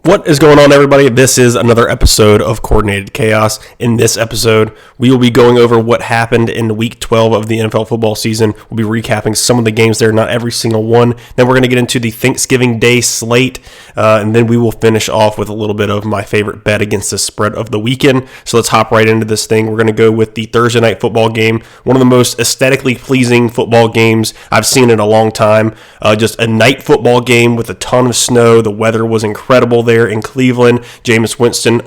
What is going on, everybody? This is another episode of Coordinated Chaos. In this episode, we will be going over what happened in Week 12 of the NFL football season. We'll be recapping some of the games there, not every single one. Then we're going to get into the Thanksgiving Day slate, and then we will finish off with a little bit of my favorite bet against the spread of the weekend. So let's hop right into this thing. We're going to go with the Thursday night football game, one of the most aesthetically pleasing football games I've seen in a long time. Just a night football game with a ton of snow. The weather was incredible there in Cleveland. Jameis Winston,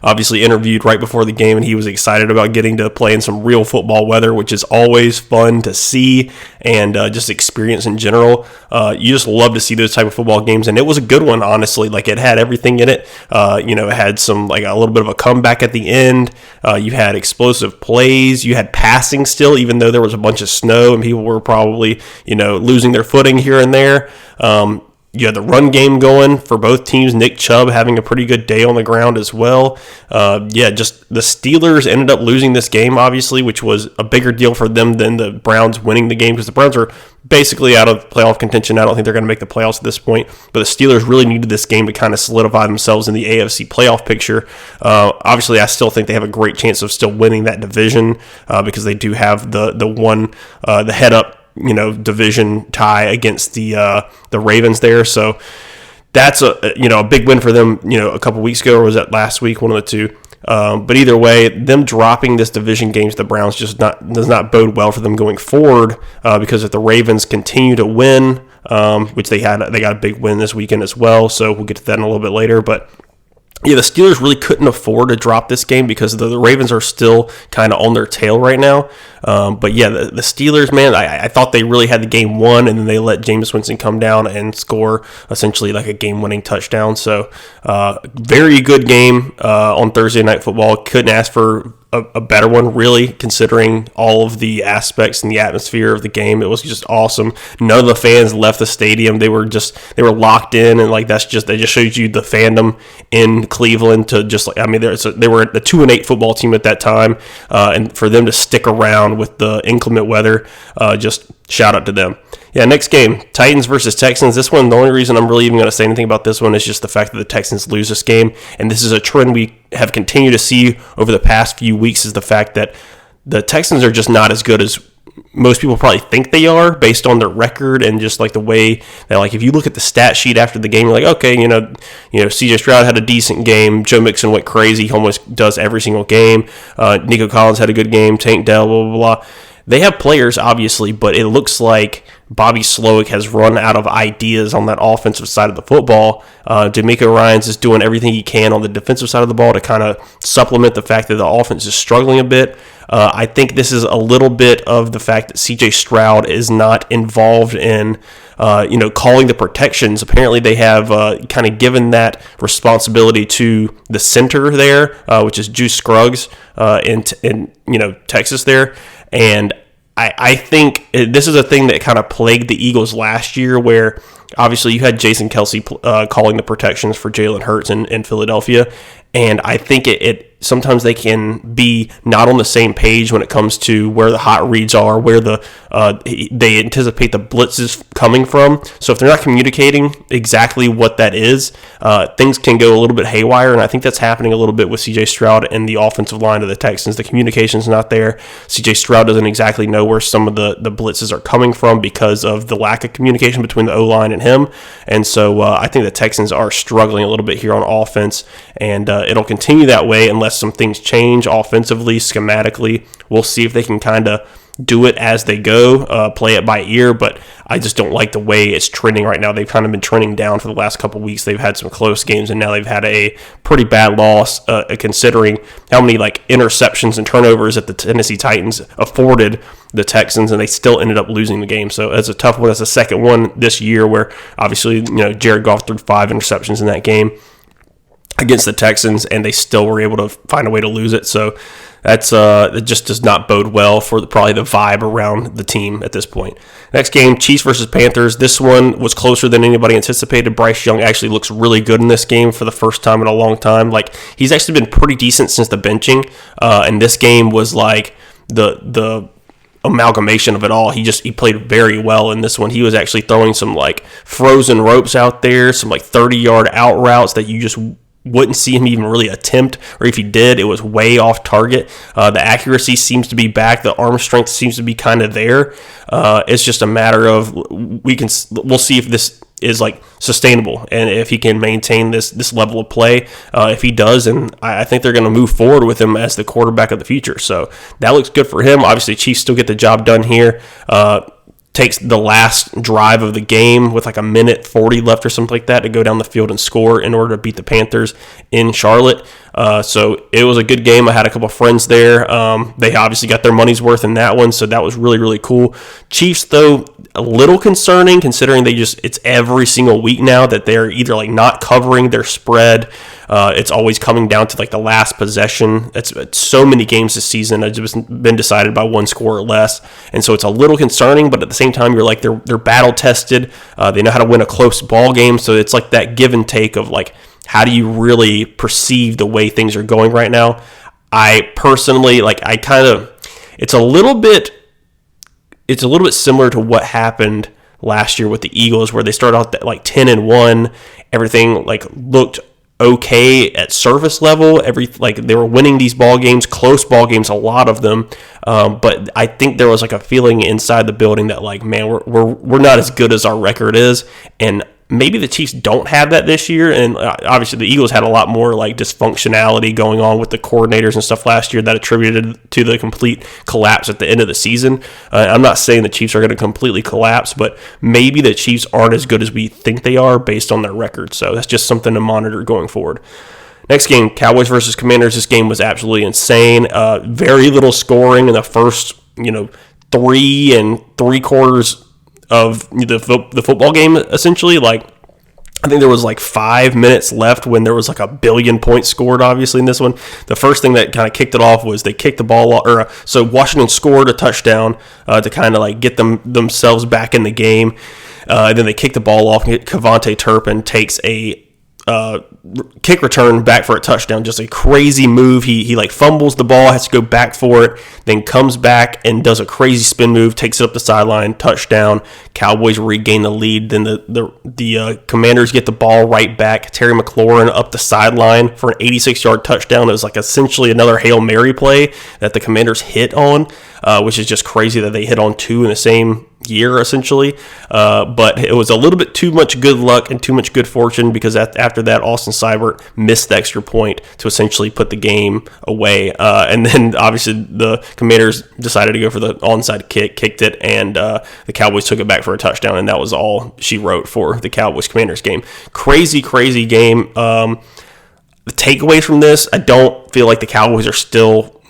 obviously interviewed right before the game, and he was excited about getting to play in some real football weather, which is always fun to see and just experience in general. You just love to see those type of football games, and it was a good one, honestly. Like, it had everything in it. It had some, like, a little bit of a comeback at the end. You had explosive plays. You had passing still, even though there was a bunch of snow and people were probably, losing their footing here and there. You had the run game going for both teams. Nick Chubb having a pretty good day on the ground as well. Just the Steelers ended up losing this game, obviously, which was a bigger deal for them than the Browns winning the game, because the Browns are basically out of playoff contention. I don't think they're going to make the playoffs at this point, but the Steelers really needed this game to kind of solidify themselves in the AFC playoff picture. Obviously, I still think they have a great chance of still winning that division because they do have the head up division tie against the Ravens there. So that's a big win for them, a couple weeks ago, or was that last week? One of the two. But either way, them dropping this division game to the Browns does not bode well for them going forward, because if the Ravens continue to win, which they got a big win this weekend as well. So we'll get to that in a little bit later, but yeah, the Steelers really couldn't afford to drop this game because the Ravens are still kind of on their tail right now. But yeah, the Steelers, man, I thought they really had the game won, and then they let Jameis Winston come down and score essentially like a game-winning touchdown. So very good game on Thursday Night Football. Couldn't ask for a better one, really, considering all of the aspects and the atmosphere of the game. It was just awesome. None of the fans left the stadium. They were locked in, and that just shows you the fandom in Cleveland. To just they were the 2-8 football team at that time, and for them to stick around with the inclement weather, just shout out to them. Yeah, next game, Titans versus Texans. This one, the only reason I'm really even going to say anything about this one is just the fact that the Texans lose this game. And this is a trend we have continued to see over the past few weeks, is the fact that the Texans are just not as good as most people probably think they are based on their record and just like the way that, like, if you look at the stat sheet after the game, you're like, okay, CJ Stroud had a decent game. Joe Mixon went crazy. He almost does every single game. Nico Collins had a good game. Tank Dell, blah, blah, blah. They have players, obviously, but it looks like Bobby Slowick has run out of ideas on that offensive side of the football. D'Amico Ryans is doing everything he can on the defensive side of the ball to kind of supplement the fact that the offense is struggling a bit. I think this is a little bit of the fact that CJ Stroud is not involved in calling the protections. Apparently they have kind of given that responsibility to the center there, which is Juice Scruggs in Texas there. And I think this is a thing that kind of plagued the Eagles last year, where obviously you had Jason Kelsey calling the protections for Jalen Hurts in Philadelphia. And I think it sometimes they can be not on the same page when it comes to where the hot reads are, where they anticipate the blitzes coming from. So if they're not communicating exactly what that is, things can go a little bit haywire, and I think that's happening a little bit with C.J. Stroud and the offensive line of the Texans. The communication's not there. C.J. Stroud doesn't exactly know where some of the blitzes are coming from because of the lack of communication between the O-line and him, and so I think the Texans are struggling a little bit here on offense, and it'll continue that way unless some things change offensively, schematically. We'll see if they can kind of do it as they go, play it by ear, but I just don't like the way it's trending right now. They've kind of been trending down for the last couple of weeks. They've had some close games, and now they've had a pretty bad loss, considering how many interceptions and turnovers that the Tennessee Titans afforded the Texans, and they still ended up losing the game. So that's a tough one. That's the second one this year where obviously Jared Goff threw 5 interceptions in that game against the Texans, and they still were able to find a way to lose it. So that's it just does not bode well for probably the vibe around the team at this point. Next game, Chiefs versus Panthers. This one was closer than anybody anticipated. Bryce Young actually looks really good in this game for the first time in a long time. He's actually been pretty decent since the benching, and this game was like the amalgamation of it all. He played very well in this one. He was actually throwing some like frozen ropes out there, some like 30-yard out routes that you just wouldn't see him even really attempt, or if he did, it was way off target. The accuracy seems to be back. The arm strength seems to be kind of there. It's just a matter of we'll see if this is like sustainable and if he can maintain this level of play. If he does, and I think they're going to move forward with him as the quarterback of the future. So that looks good for him. Obviously, Chiefs still get the job done here. Takes the last drive of the game with like a minute 40 left or something like that to go down the field and score in order to beat the Panthers in Charlotte. So it was a good game. I had a couple of friends there. They obviously got their money's worth in that one, so that was really, really cool. Chiefs, though, a little concerning considering it's every single week now that they're either like not covering their spread. It's always coming down to like the last possession. It's so many games this season have just been decided by one score or less, and so it's a little concerning. But at the same time, you're like they're battle tested. They know how to win a close ball game, so it's like that give and take of like how do you really perceive the way things are going right now. I personally it's a little bit similar to what happened last year with the Eagles, where they started out like 10-1. Everything like looked okay at surface level. They were winning these ball games, close ball games, a lot of them. But I think there was like a feeling inside the building that like, man, we're not as good as our record is, and maybe the Chiefs don't have that this year, and obviously the Eagles had a lot more like dysfunctionality going on with the coordinators and stuff last year that attributed to the complete collapse at the end of the season. I'm not saying the Chiefs are going to completely collapse, but maybe the Chiefs aren't as good as we think they are based on their record. So that's just something to monitor going forward. Next game, Cowboys versus Commanders. This game was absolutely insane. Very little scoring in the first 3 3/4 of the football game, essentially. Like, I think there was like 5 minutes left when there was like 1 billion points scored, obviously, in this one. The first thing that kind of kicked it off was they kicked the ball, so Washington scored a touchdown to kind of like get themselves back in the game. And then they kicked the ball off, and Kevontae Turpin takes a kick return back for a touchdown. Just a crazy move. He like fumbles the ball, has to go back for it, then comes back and does a crazy spin move, takes it up the sideline, touchdown. Cowboys regain the lead. Then the Commanders get the ball right back. Terry McLaurin up the sideline for an 86-yard touchdown. It was like essentially another Hail Mary play that the Commanders hit on, which is just crazy that they hit on 2 in the same year, essentially. But it was a little bit too much good luck and too much good fortune, because after that, Austin Seibert missed the extra point to essentially put the game away. And then obviously the Commanders decided to go for the onside kick, kicked it, and the Cowboys took it back for a touchdown, and that was all she wrote for the Cowboys-Commanders game. Crazy, crazy game. The takeaways from this, I don't feel like the Cowboys are still,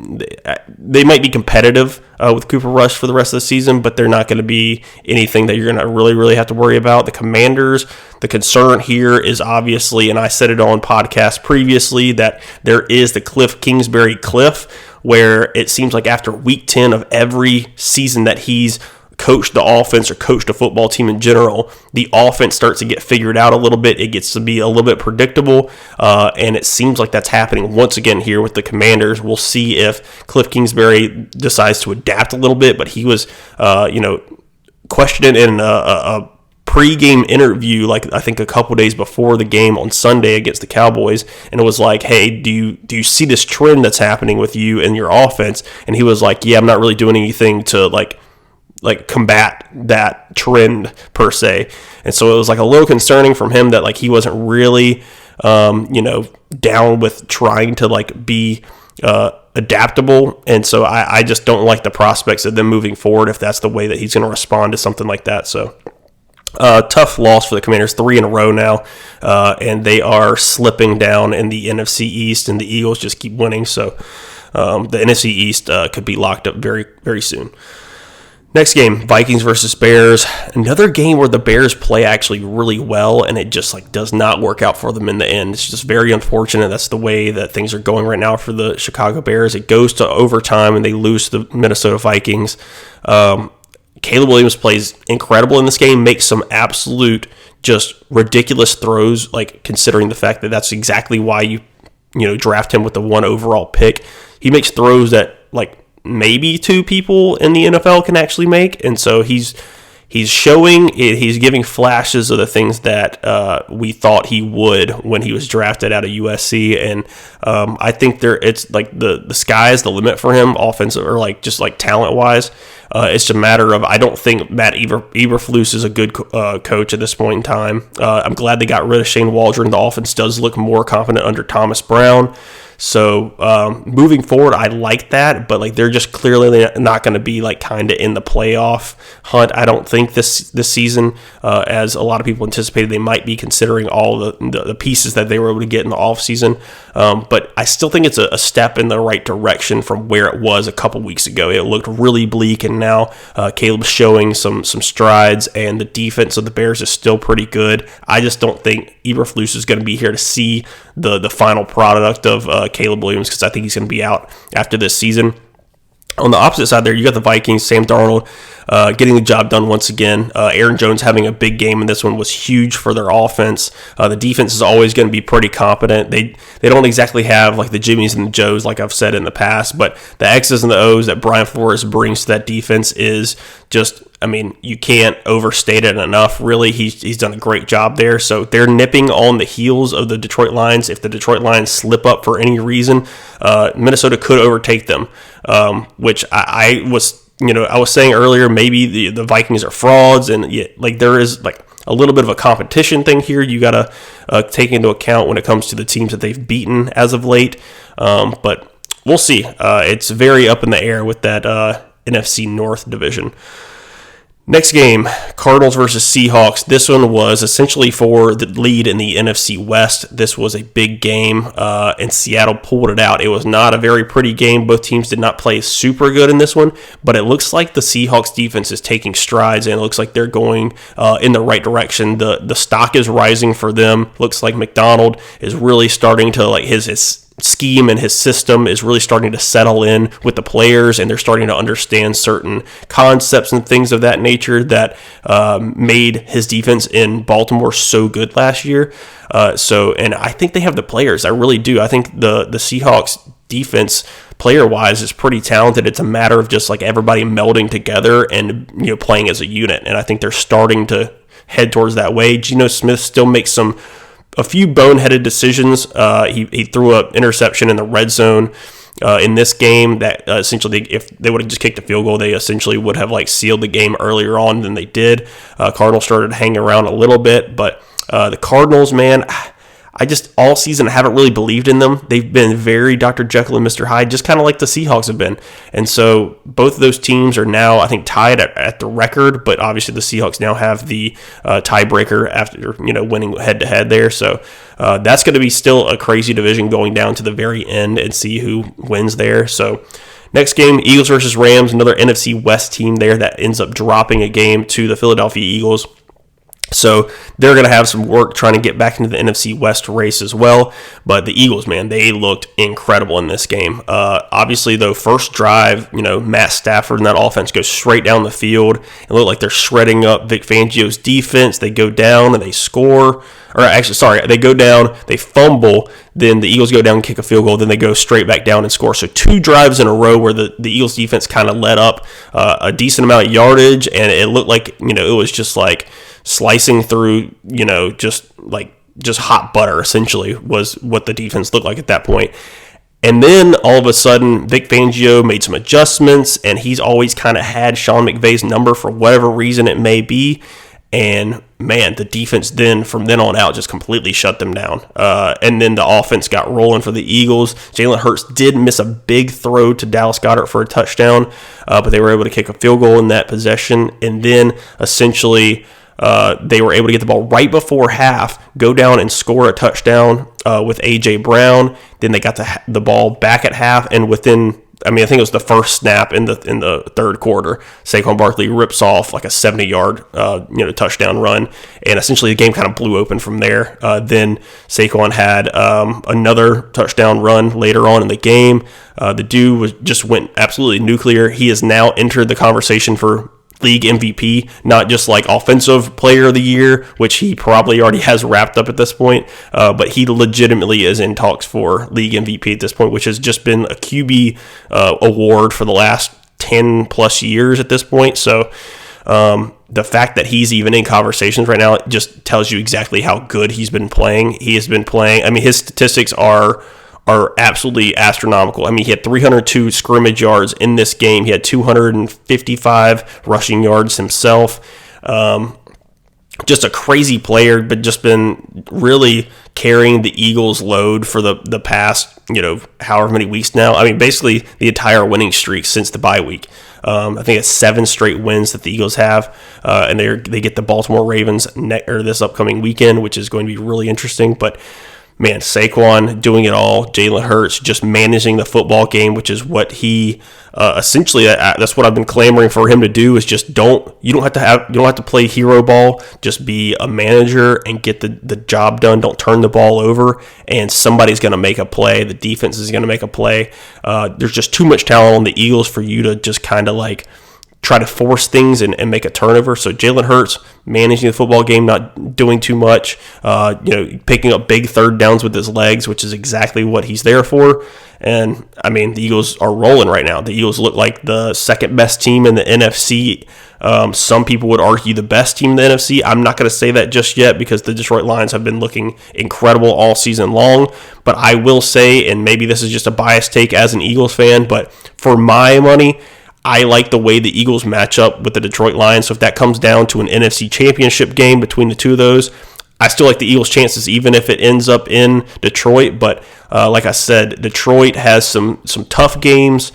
they might be competitive with Cooper Rush for the rest of the season, but they're not going to be anything that you're going to really, really have to worry about. The Commanders, the concern here is obviously, and I said it on podcast previously, that there is the Cliff Kingsbury cliff, where it seems like after week 10 of every season that he's coached the offense or coached a football team in general, the offense starts to get figured out a little bit. It gets to be a little bit predictable, and it seems like that's happening once again here with the Commanders. We'll see if Cliff Kingsbury decides to adapt a little bit, but he was, questioned in a pre-game interview, like I think a couple days before the game on Sunday against the Cowboys, and it was like, hey, do you see this trend that's happening with you and your offense? And he was like, yeah, I'm not really doing anything to like combat that trend per se. And so it was like a little concerning from him that like he wasn't really down with trying to like be adaptable. And so I just don't like the prospects of them moving forward if that's the way that he's going to respond to something like that. So tough loss for the Commanders, 3 in a row now, and they are slipping down in the NFC East, and the Eagles just keep winning. So the NFC East could be locked up very, very soon. Next game, Vikings versus Bears. Another game where the Bears play actually really well, and it just like does not work out for them in the end. It's just very unfortunate. That's the way that things are going right now for the Chicago Bears. It goes to overtime, and they lose to the Minnesota Vikings. Caleb Williams plays incredible in this game, makes some absolute just ridiculous throws, like considering the fact that that's exactly why you draft him with the 1 overall pick. He makes throws that like maybe two people in the NFL can actually make. And so he's showing it. He's giving flashes of the things that we thought he would when he was drafted out of USC. And I think it's like the sky is the limit for him, offensive or like just like talent wise. It's a matter of, I don't think Matt Eberflus is a good coach at this point in time. I'm glad they got rid of Shane Waldron. The offense does look more confident under Thomas Brown. So moving forward, I like that, but like they're just clearly not going to be like kind of in the playoff hunt. I don't think this season, as a lot of people anticipated, they might be considering all the pieces that they were able to get in the offseason. But I still think it's a step in the right direction from where it was a couple weeks ago. It looked really bleak, and now Caleb's showing some strides, and the defense of the Bears is still pretty good. I just don't think Eberflus is going to be here to see the final product of Caleb Williams, because I think he's going to be out after this season. On the opposite side there, you got the Vikings, Sam Darnold getting the job done once again. Aaron Jones having a big game in this one was huge for their offense. The defense is always going to be pretty competent. They don't exactly have like the Jimmies and the Joes, like I've said in the past, but the X's and the O's that Brian Flores brings to that defense is just, I mean, you can't overstate it enough. Really, he's done a great job there. So they're nipping on the heels of the Detroit Lions. If the Detroit Lions slip up for any reason, Minnesota could overtake them, which I was saying earlier, maybe the Vikings are frauds, and like there is like a little bit of a competition thing here you got to take into account when it comes to the teams that they've beaten as of late. But we'll see. It's very up in the air with that NFC North division. Next game, Cardinals versus Seahawks. This one was essentially for the lead in the NFC West. This was a big game, and Seattle pulled it out. It was not a very pretty game. Both teams did not play super good in this one, but it looks like the Seahawks defense is taking strides, and it looks like they're going in the right direction. The stock is rising for them. Looks like McDonald is really starting to, like, his scheme and his system is really starting to settle in with the players, and they're starting to understand certain concepts and things of that nature that made his defense in Baltimore so good last year. And I think they have the players. I really do. I think the Seahawks defense, player-wise, is pretty talented. It's a matter of just like everybody melding together and playing as a unit, and I think they're starting to head towards that way. Geno Smith still makes a few boneheaded decisions. He threw an interception in the red zone in this game that essentially, if they would have just kicked a field goal, they essentially would have like sealed the game earlier on than they did. Cardinals started hanging around a little bit, but the Cardinals, man, I just all season haven't really believed in them. They've been very Dr. Jekyll and Mr. Hyde, just kind of like the Seahawks have been. And so both of those teams are now, I think, tied at the record, but obviously the Seahawks now have the tiebreaker after winning head-to-head there. So that's going to be still a crazy division going down to the very end and see who wins there. So next game, Eagles versus Rams, another NFC West team there that ends up dropping a game to the Philadelphia Eagles. So they're going to have some work trying to get back into the NFC West race as well. But the Eagles, man, they looked incredible in this game. Obviously, though, first drive, Matt Stafford and that offense goes straight down the field. It looked like they're shredding up Vic Fangio's defense. They go down and they score. They go down, they fumble, then the Eagles go down and kick a field goal, then they go straight back down and score. So two drives in a row where the Eagles defense kind of let up a decent amount of yardage, and it looked like, it was just like slicing through, just hot butter, essentially, was what the defense looked like at that point. And then all of a sudden, Vic Fangio made some adjustments, and he's always kind of had Sean McVay's number for whatever reason it may be. And man, the defense then from then on out just completely shut them down. And then the offense got rolling for the Eagles. Jalen Hurts did miss a big throw to Dallas Goedert for a touchdown, but they were able to kick a field goal in that possession. And then essentially they were able to get the ball right before half, go down and score a touchdown with A.J. Brown. Then they got the ball back at half, and I think it was the first snap in the third quarter, Saquon Barkley rips off like a 70-yard touchdown run, and essentially the game kind of blew open from there. Then Saquon had another touchdown run later on in the game. The dude just went absolutely nuclear. He has now entered the conversation for league MVP, not just like offensive player of the year, which he probably already has wrapped up at this point, but he legitimately is in talks for league MVP at this point, which has just been a QB award for the last 10 plus years at this point. So the fact that he's even in conversations right now just tells you exactly how good he's been playing. He has been playing. I mean, his statistics are absolutely astronomical. I mean, he had 302 scrimmage yards in this game. He had 255 rushing yards himself. Just a crazy player, but just been really carrying the Eagles' load for the past, however many weeks now. I mean, basically the entire winning streak since the bye week. I think it's 7 straight wins that the Eagles have, and they get the Baltimore Ravens this upcoming weekend, which is going to be really interesting. But man, Saquon doing it all. Jalen Hurts just managing the football game, which is what he essentially. That's what I've been clamoring for him to do. Is just you don't have to play hero ball. Just be a manager and get the job done. Don't turn the ball over, and somebody's going to make a play. The defense is going to make a play. There's just too much talent on the Eagles for you to just kind of like try to force things and make a turnover. So Jalen Hurts managing the football game, not doing too much, picking up big third downs with his legs, which is exactly what he's there for. And, I mean, the Eagles are rolling right now. The Eagles look like the second best team in the NFC. Some people would argue the best team in the NFC. I'm not going to say that just yet because the Detroit Lions have been looking incredible all season long. But I will say, and maybe this is just a biased take as an Eagles fan, but for my money, I like the way the Eagles match up with the Detroit Lions. So if that comes down to an NFC championship game between the two of those, I still like the Eagles' chances, even if it ends up in Detroit. But like I said, Detroit has some tough games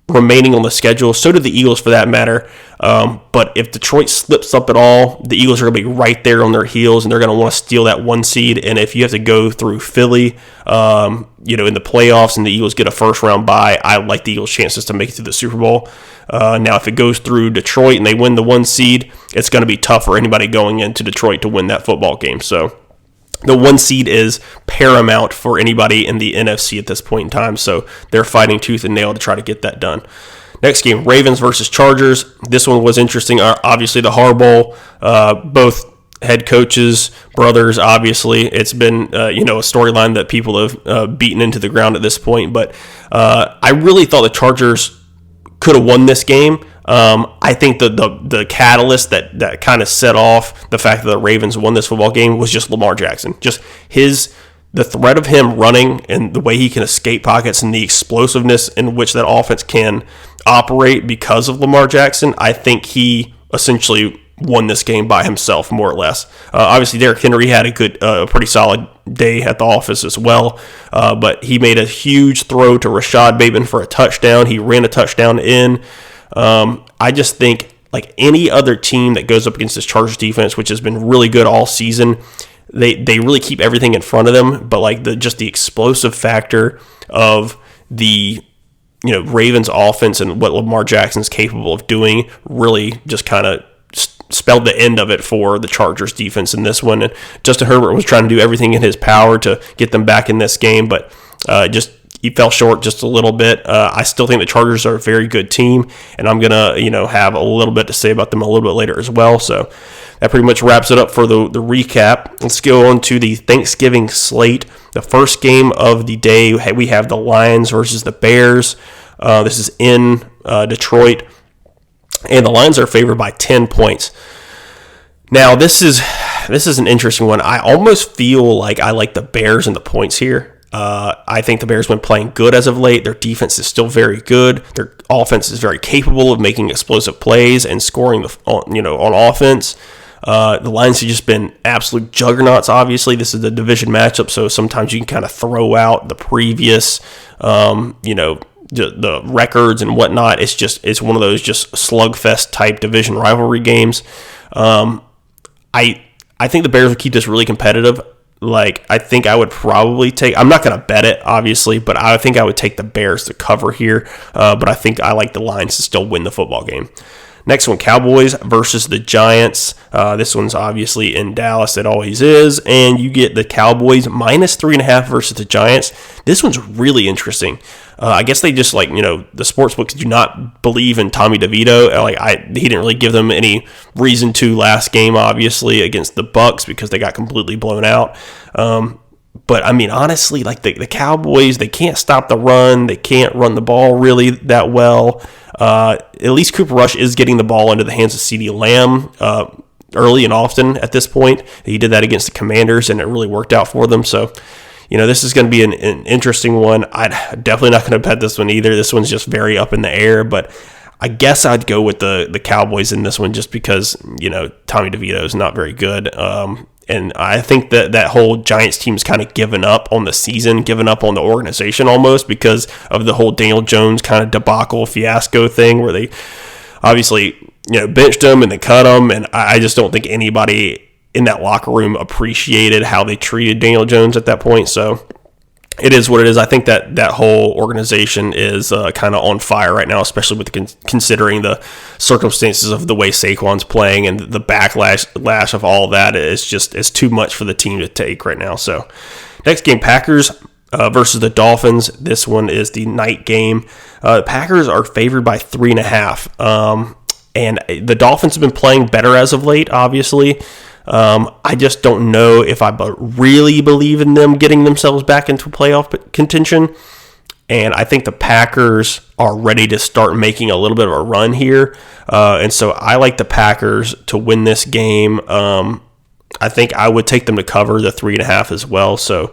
remaining on the schedule. So do the Eagles, for that matter. But if Detroit slips up at all, the Eagles are going to be right there on their heels, and they're going to want to steal that 1 seed. And if you have to go through Philly, in the playoffs, and the Eagles get a first-round bye, I like the Eagles' chances to make it to the Super Bowl. Now, if it goes through Detroit and they win the 1 seed, it's going to be tough for anybody going into Detroit to win that football game. So the 1 seed is paramount for anybody in the NFC at this point in time. So they're fighting tooth and nail to try to get that done. Next game, Ravens versus Chargers. This one was interesting. Obviously, the Harbaugh, both head coaches, brothers, obviously. It's been, a storyline that people have beaten into the ground at this point. But I really thought the Chargers could have won this game. I think the catalyst that kind of set off the fact that the Ravens won this football game was just Lamar Jackson. Just the threat of him running and the way he can escape pockets and the explosiveness in which that offense can operate because of Lamar Jackson. I think he essentially won this game by himself, more or less. Obviously, Derrick Henry had a pretty solid day at the office as well, but he made a huge throw to Rashad Bateman for a touchdown. He ran a touchdown in. I just think, like any other team that goes up against this Chargers defense, which has been really good all season, they really keep everything in front of them. But like the explosive factor of the Ravens offense and what Lamar Jackson's capable of doing really just kind of spelled the end of it for the Chargers defense in this one. And Justin Herbert was trying to do everything in his power to get them back in this game, but he fell short just a little bit. I still think the Chargers are a very good team, and I'm going to, have a little bit to say about them a little bit later as well. So that pretty much wraps it up for the recap. Let's go on to the Thanksgiving slate. The first game of the day, we have the Lions versus the Bears. This is in Detroit, and the Lions are favored by 10 points. Now, this is an interesting one. I almost feel like I like the Bears and the points here. I think the Bears have been playing good as of late. Their defense is still very good. Their offense is very capable of making explosive plays and scoring on offense. The Lions have just been absolute juggernauts. Obviously, this is a division matchup, so sometimes you can kind of throw out the previous, the records and whatnot. It's one of those just slugfest type division rivalry games. I think the Bears would keep this really competitive. Like, I think I would probably I'm not going to bet it, obviously, but I think I would take the Bears to cover here. But I think I like the Lions to still win the football game. Next one, Cowboys versus the Giants. This one's obviously in Dallas. It always is. And you get the Cowboys minus 3.5 versus the Giants. This one's really interesting. I guess they just the sportsbooks do not believe in Tommy DeVito. He didn't really give them any reason to last game, obviously, against the Bucs because they got completely blown out. But I mean, honestly, the Cowboys, they can't stop the run. They can't run the ball really that well. At least Cooper Rush is getting the ball into the hands of CeeDee Lamb early and often at this point. He did that against the Commanders, and it really worked out for them. So, this is going to be an interesting one. I'm definitely not going to bet this one either. This one's just very up in the air, but I guess I'd go with the Cowboys in this one just because, Tommy DeVito is not very good. And I think that whole Giants team's kind of given up on the season, given up on the organization almost because of the whole Daniel Jones kind of debacle fiasco thing where they obviously, benched him and they cut him. And I just don't think anybody in that locker room appreciated how they treated Daniel Jones at that point. So it is what it is. I think that whole organization is kind of on fire right now, especially with considering the circumstances of the way Saquon's playing and the backlash of all that is too much for the team to take right now. So next game, Packers versus the Dolphins. This one is the night game. The Packers are favored by 3.5. And the Dolphins have been playing better as of late, obviously. I just don't know if I really believe in them getting themselves back into playoff contention. And I think the Packers are ready to start making a little bit of a run here. And so I like the Packers to win this game. I think I would take them to cover the 3.5 as well. So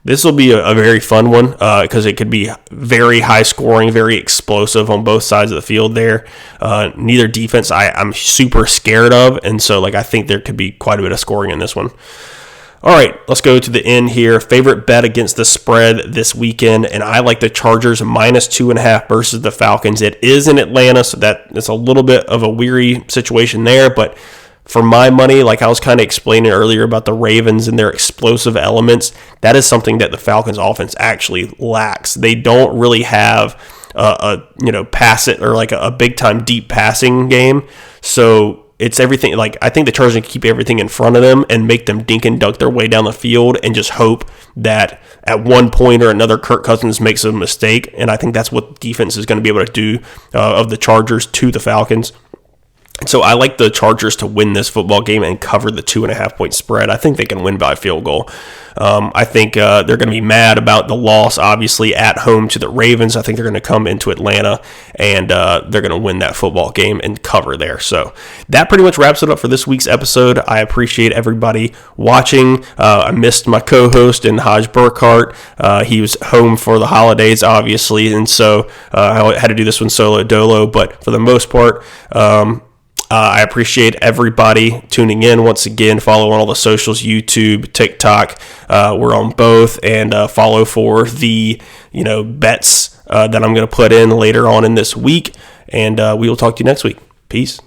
this will be a very fun one because it could be very high scoring, very explosive on both sides of the field there. Neither defense I'm super scared of, and so I think there could be quite a bit of scoring in this one. All right, let's go to the end here. Favorite bet against the spread this weekend, and I like the Chargers minus 2.5 versus the Falcons. It is in Atlanta, so it's a little bit of a weary situation there, but for my money, like I was kind of explaining earlier about the Ravens and their explosive elements, that is something that the Falcons offense actually lacks. They don't really have pass it or a big time deep passing game. So it's everything. I think the Chargers can keep everything in front of them and make them dink and dunk their way down the field and just hope that at one point or another Kirk Cousins makes a mistake. And I think that's what defense is going to be able to do of the Chargers to the Falcons. So I like the Chargers to win this football game and cover the 2.5 point spread. I think they can win by a field goal. I think they're going to be mad about the loss, obviously, at home to the Ravens. I think they're going to come into Atlanta and they're going to win that football game and cover there. So that pretty much wraps it up for this week's episode. I appreciate everybody watching. I missed my co-host and Haj Burkhart. He was home for the holidays, obviously, and so I had to do this one solo dolo. But for the most part, I appreciate everybody tuning in once again. Follow on all the socials, YouTube, TikTok. We're on both, and follow for the bets that I'm going to put in later on in this week. And we will talk to you next week. Peace.